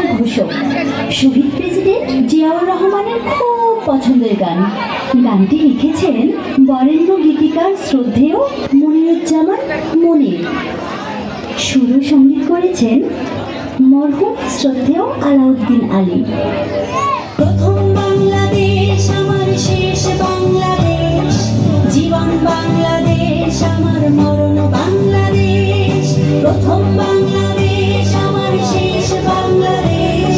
বিপ্লব ঘোষক, শহীদ প্রেসিডেন্ট জিয়াউর রহমানের খুব পছন্দের গান। গানটি লিখেছেন বরেণ্য গীতিকার শ্রদ্ধেয় মনিরুজ্জামান মনির। সুর ও সঙ্গীত করেছেন মরহুম শ্রদ্ধেয় আলাউদ্দিন আলী। প্রথম বাংলাদেশ আমার শেষ বাংলাদেশ, জীবন বাংলাদেশ আমার মরণ বাংলাদেশ। প্রথম বাংলাদেশ আমার শেষ বাংলাদেশ,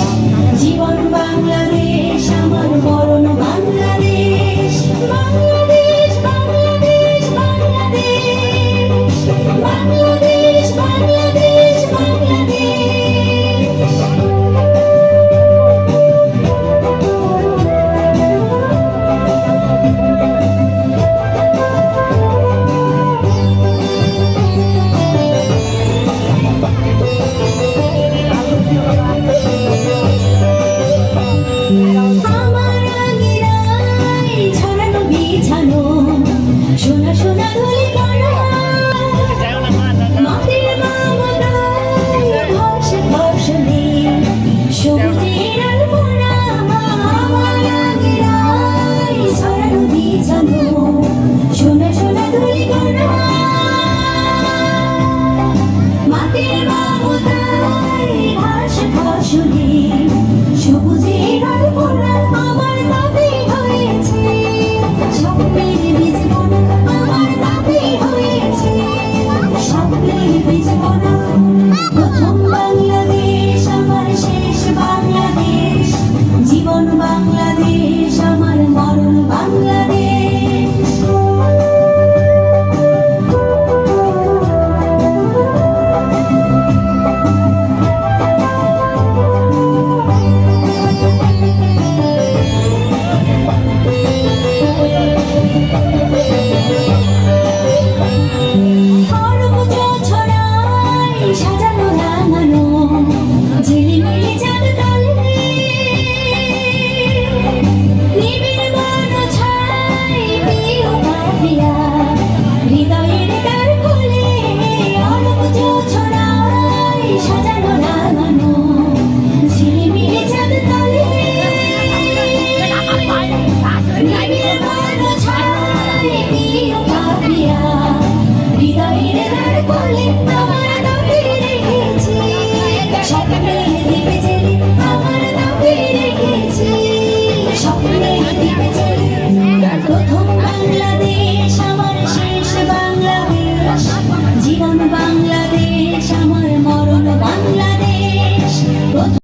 জীবন বাংলাদেশ আমার মরণ বাংলাদেশ। বাংলাদেশ বাংলাদেশ বাংলাদেশ, বাংলাদেশ বাংলাদেশ বাংলাদেশ। আমার আঙিনায় ছড়ানো বিছানো সোনা সোনা ধুলি কণা, মাটির মমতায় ঘষে ঘষে সবুজের আলপনা। আমার আঙিনায় ছড়ানো বিছানো সোনা সোনা ধুলি কণা, মাটির মমতায় ঘষে ঘষে